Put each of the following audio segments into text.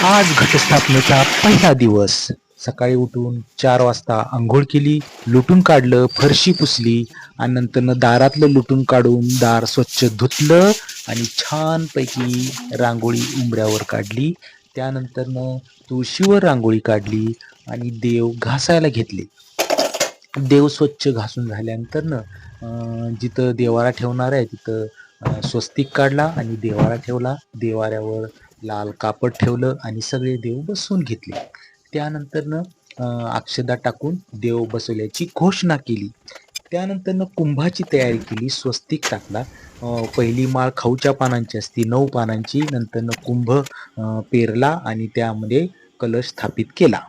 आज घटस्थापनेचा पहिला दिवस. सकाळी उठून 4 वाजता आंघोळ केली, लुटून काढलं, फरशी पुसली आणि नंतरनं दारातलं लुटून काढून दार स्वच्छ धुतलं आणि छानपैकी रांगोळी उंबऱ्यावर काढली. त्यानंतरनं तुळशीवर रांगोळी काढली आणि देव घासायला घेतले. देव स्वच्छ घासून झाल्यानंतरनं जिथं देवारा ठेवणार आहे तिथं स्वस्तिक काढला आणि देवारा ठेवला. देवाऱ्यावर लाल कापड ठेवलं आणि सगळे देव बसवून घेतले. त्यानंतरनं अक्षदा टाकून देव बसवल्याची घोषणा केली. त्यानंतरनं कुंभाची तयारी केली. स्वस्तिक टाकला. पहिली माळ खाऊच्या पानांची असती, 9 पानांची. नंतरनं कुंभ पेरला आणि त्यामध्ये कलश स्थापित केला.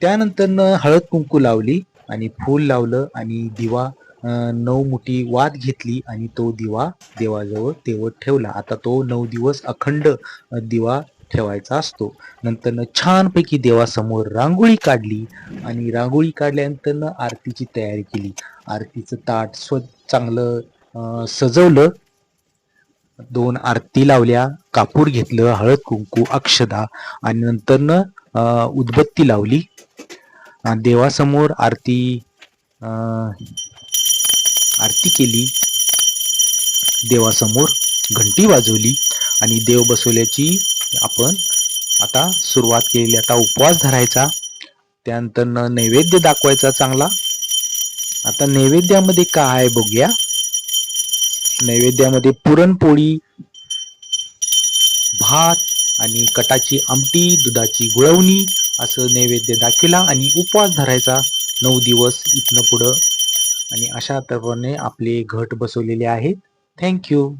त्यानंतरनं हळद कुंकू लावली आणि फूल लावलं आणि दिवा 9 मुठी वात घेतली आणि तो दिवा देवाजवळ तेवत ठेवला. आता तो 9 दिवस अखंड दिवा ठेवायचा असतो. नंतरनं छानपैकी देवासमोर रांगोळी काढली आणि रांगोळी काढल्यानंतरनं आरतीची तयारी केली. आरतीचं ताट चांगलं सजवलं. 2 आरती लावल्या, कापूर घेतलं, हळद कुंकू, अक्षदा आणि नंतरनं उदबत्ती लावली. देवासमोर आरती केली. देवासमोर घंटी वाजवली आणि देव बसवल्याची आपण आता सुरुवात केली. आता उपवास धरायचा. त्यानंतर नैवेद्य दाखवायचा चांगला. आता नैवेद्यामध्ये काय आहे बघूया. नैवेद्यामध्ये पुरणपोळी, भात आणि कटाची आमटी, दुधाची गुळवणी असं नैवेद्य दाखविला आणि उपवास धरायचा 9 दिवस इथनं पुढं. आणि अशा तऱ्हेने आपले घट बसवलेले आहेत. थँक्यू.